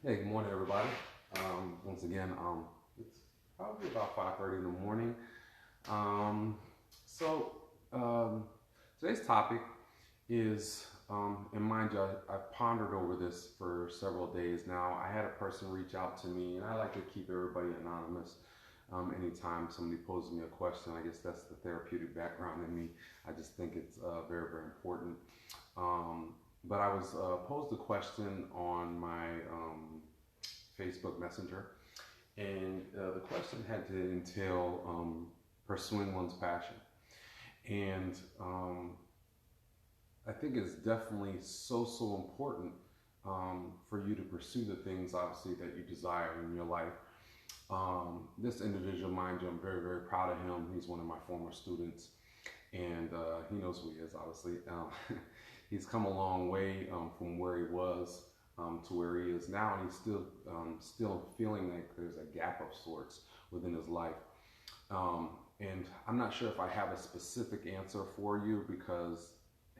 Hey, good morning, everybody. Once again, it's probably about 5:30 in the morning. Um, so um, Today's topic is, and mind you, I've pondered over this for several days now. I had a person reach out to me, and I like to keep everybody anonymous. Anytime somebody poses me a question, I guess that's the therapeutic background in me. I just think it's very, very important. Um, but I was posed a question on my Facebook Messenger, and the question had to entail pursuing one's passion. And I think it's definitely so important for you to pursue the things, obviously, that you desire in your life. This individual, mind you, I'm very, very proud of him. He's one of my former students, and he knows who he is, obviously. He's come a long way from where he was to where he is now, and he's still feeling like there's a gap of sorts within his life. And I'm not sure if I have a specific answer for you, because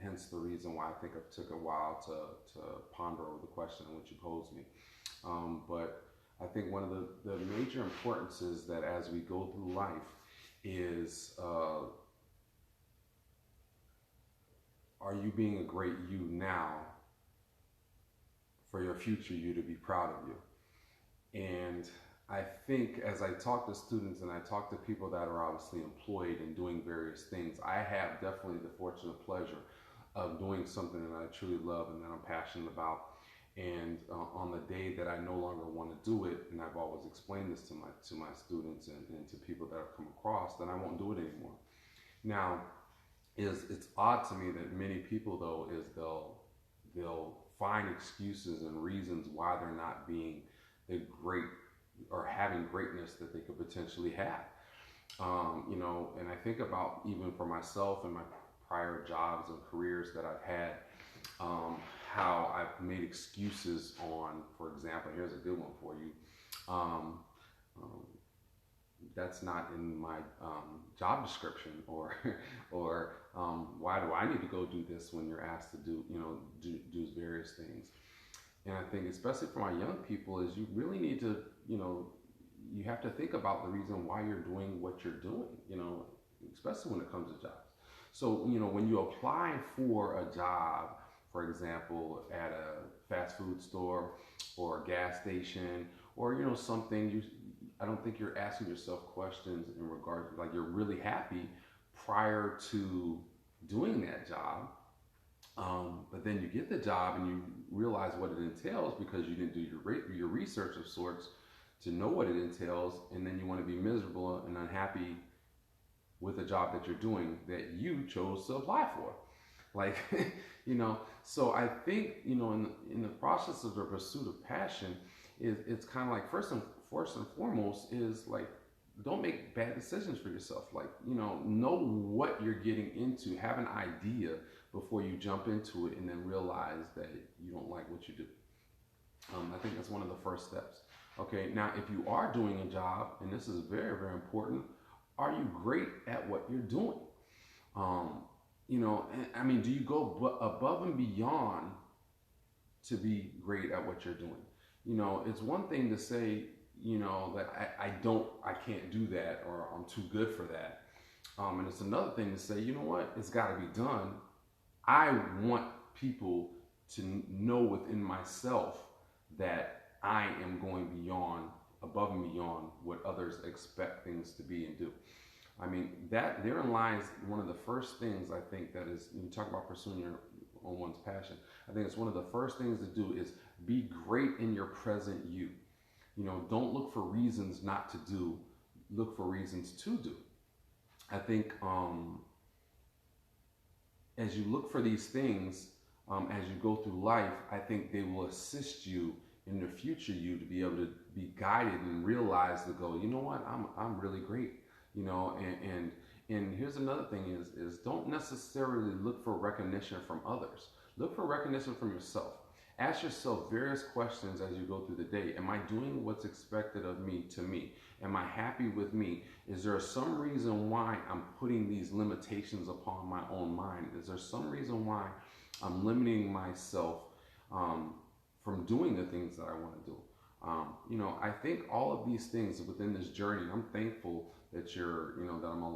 hence the reason why I think it took a while to ponder over the question which you posed me. But I think one of the major importances that as we go through life is, are you being a great you now for your future you to be proud of you? And I think as I talk to students and I talk to people that are obviously employed and doing various things, I have definitely the fortunate pleasure of doing something that I truly love and that I'm passionate about. And on the day that I no longer want to do it, and I've always explained this to my students and to people that have come across, then I won't do it anymore. Now, it's odd to me that many people, though, is they'll find excuses and reasons why they're not being the great or having greatness that they could potentially have. And I think about, even for myself and my prior jobs and careers that I've had, how I've made excuses on, for example, here's a good one for you. Um, um, that's not in my job description, or why do I need to go do this when you're asked to do various things. And I think, especially for my young people, is you really need to, you have to think about the reason why you're doing what you're doing, especially when it comes to jobs. So, when you apply for a job, for example, at a fast food store or a gas station, or, something, I don't think you're asking yourself questions in regard to, like, you're really happy prior to doing that job. But then you get the job and you realize what it entails, because you didn't do your research of sorts to know what it entails, and then you want to be miserable and unhappy with the job that you're doing that you chose to apply for. Like, so I think, in the process of the pursuit of passion, it's kind of like, first and foremost is, like, don't make bad decisions for yourself. Like, know what you're getting into, have an idea before you jump into it, and then realize that you don't like what you do. I think that's one of the first steps. Okay, now if you are doing a job, and this is very, very important, are you great at what you're doing? Um, I mean, do you go above and beyond to be great at what you're doing? It's one thing to say, that I can't do that, or I'm too good for that. And it's another thing to say, you know what, it's got to be done. I want people to know within myself that I am going beyond, above and beyond what others expect things to be and do. I mean, that therein lies one of the first things, I think, that is, when you talk about pursuing on one's passion, I think it's one of the first things to do is be great in your present you. Don't look for reasons not to do, look for reasons to do. I think as you look for these things, as you go through life, I think they will assist you in the future you to be able to be guided and realize, to go, you know what, I'm really great. And here's another thing is don't necessarily look for recognition from others. Look for recognition from yourself. Ask yourself various questions as you go through the day. Am I doing what's expected of me to me? Am I happy with me? Is there some reason why I'm putting these limitations upon my own mind? Is there some reason why I'm limiting myself from doing the things that I want to do? I think all of these things within this journey, I'm thankful that that I'm,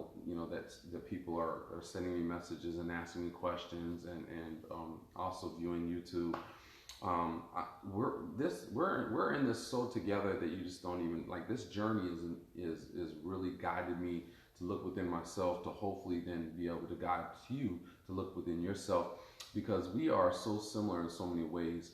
that people are sending me messages and asking me questions, and also viewing YouTube. We're in this so together that you just don't even like. This journey is really guided me to look within myself, to hopefully then be able to guide you to look within yourself, because we are so similar in so many ways.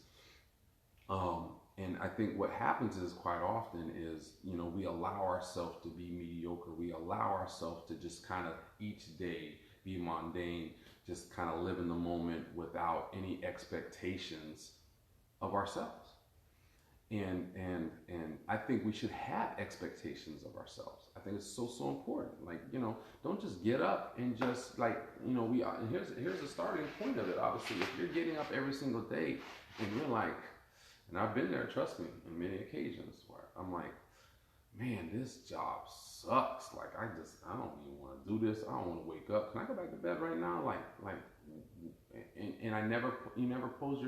And I think what happens is quite often is, we allow ourselves to be mediocre. We allow ourselves to just kind of each day be mundane, just kind of live in the moment without any expectations of ourselves. And I think we should have expectations of ourselves. I think it's so important. Like, don't just get up and just like, we are, and here's the starting point of it. Obviously, if you're getting up every single day and you're like, and I've been there, trust me, on many occasions where I'm like, man, this job sucks. Like, I don't even want to do this. I don't want to wake up. Can I go back to bed right now? And you never pose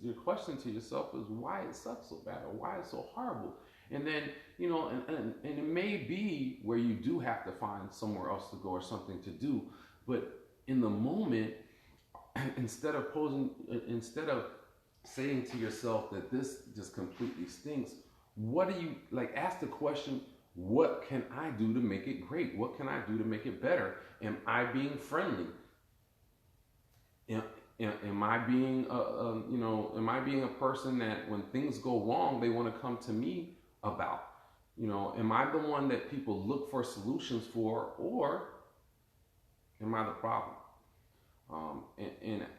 your question to yourself is why it sucks so bad or why it's so horrible. And then, and it may be where you do have to find somewhere else to go or something to do. But in the moment, instead of saying to yourself that this just completely stinks, what do you like? Ask the question, what can I do to make it great? What can I do to make it better? Am I being friendly? Am I being a person that when things go wrong, they want to come to me about? Am I the one that people look for solutions for, or am I the problem?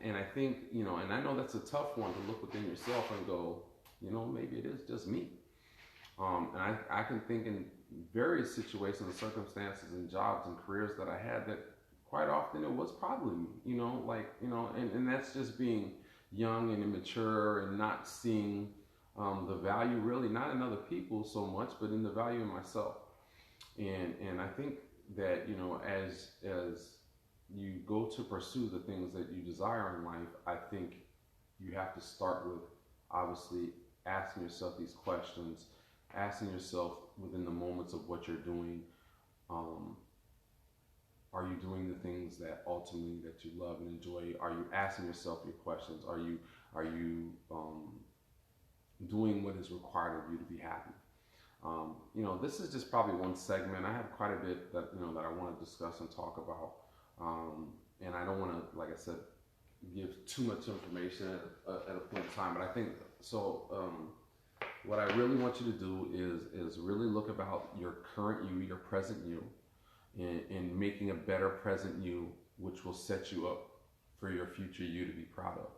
And I think, and I know that's a tough one to look within yourself and go, maybe it is just me. And I can think in various situations and circumstances and jobs and careers that I had that quite often it was probably me, and that's just being young and immature and not seeing the value really not in other people so much, but in the value in myself. And I think that, as you go to pursue the things that you desire in life, I think you have to start with obviously asking yourself these questions, asking yourself within the moments of what you're doing, are you doing the things that ultimately that you love and enjoy? Are you asking yourself your questions? Are you doing what is required of you to be happy? This is just probably one segment. I have quite a bit that that I want to discuss and talk about, and I don't want to, like I said, give too much information at a point in time. But I think so. What I really want you to do is really look about your current you, your present you, and making a better present you, which will set you up for your future you to be proud of.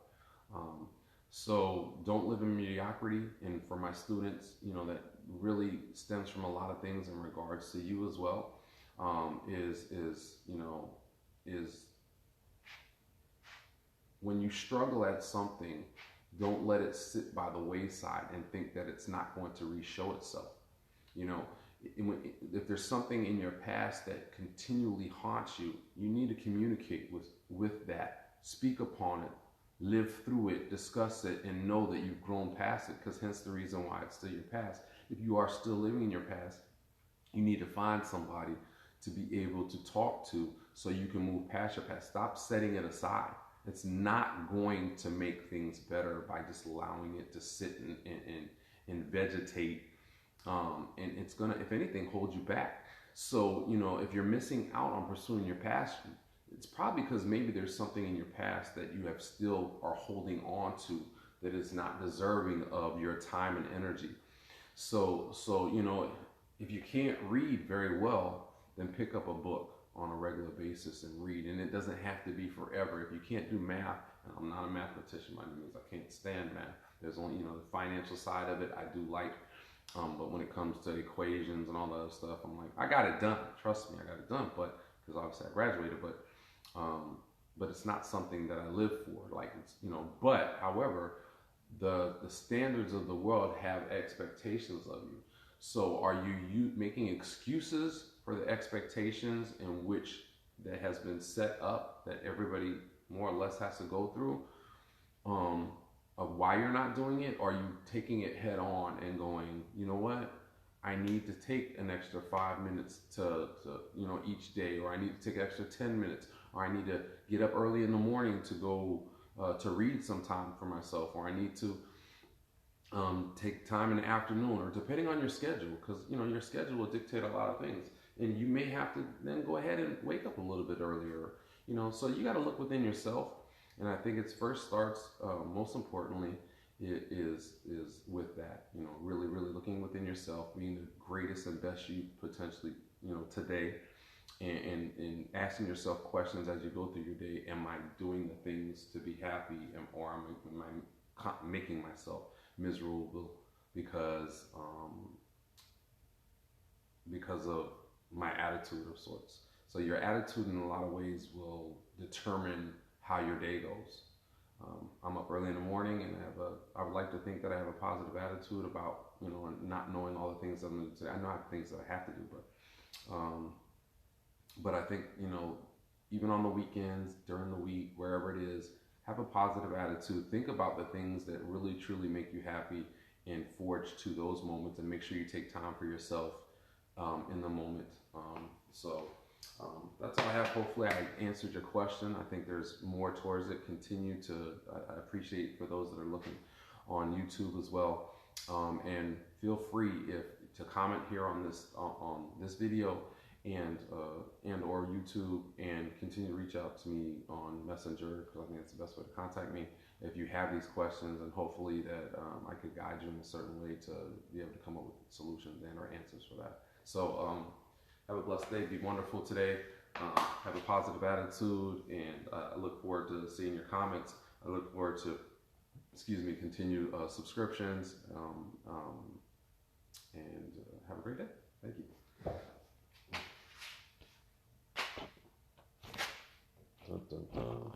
So don't live in mediocrity. And for my students, that really stems from a lot of things in regards to you as well. Is when you struggle at something, don't let it sit by the wayside and think that it's not going to re-show itself. If there's something in your past that continually haunts you, you need to communicate with that, speak upon it, live through it, discuss it, and know that you've grown past it, because hence the reason why it's still your past. If you are still living in your past, you need to find somebody to be able to talk to so you can move past your past. Stop setting it aside. It's not going to make things better by just allowing it to sit and vegetate. And it's gonna, if anything, hold you back. So, if you're missing out on pursuing your passion, it's probably because maybe there's something in your past that you have still are holding on to that is not deserving of your time and energy. So, if you can't read very well, then pick up a book on a regular basis and read. And it doesn't have to be forever. If you can't do math, and I'm not a mathematician by any means, I can't stand math. There's only, the financial side of it I do like. But when it comes to equations and all the other stuff, I'm like, I got it done. Trust me, I got it done. But because obviously I graduated, but it's not something that I live for. Like, it's, but however, the standards of the world have expectations of you. So are you making excuses for the expectations in which that has been set up that everybody more or less has to go through? of why you're not doing it, or are you taking it head on and going, you know what, I need to take an extra 5 minutes to each day, or I need to take an extra 10 minutes, or I need to get up early in the morning to go to read some time for myself, or I need to take time in the afternoon, or depending on your schedule, because your schedule will dictate a lot of things, and you may have to then go ahead and wake up a little bit earlier. So you got to look within yourself, and I think it first starts, most importantly, it is with that. Really, really looking within yourself, being the greatest and best you potentially today, and asking yourself questions as you go through your day. Am I doing the things to be happy, or am I making myself miserable because of my attitude of sorts? So your attitude in a lot of ways will determine how your day goes. I'm up early in the morning, and I would like to think that I have a positive attitude about not knowing all the things I'm going to do. I know I have things that I have to do, but I think even on the weekends, during the week, wherever it is, have a positive attitude. Think about the things that really truly make you happy, and forge to those moments, and make sure you take time for yourself in the moment. That's all I have. Hopefully I answered your question. I think there's more towards it. I appreciate for those that are looking on YouTube as well. And feel free to comment here on this video, and or YouTube, and continue to reach out to me on Messenger, because I think that's the best way to contact me if you have these questions, and hopefully that I could guide you in a certain way to be able to come up with solutions and or answers for that. So have a blessed day. Be wonderful today. Have a positive attitude, and I look forward to seeing your comments. I look forward to, continued subscriptions, and have a great day. Thank you. Dun, dun, dun.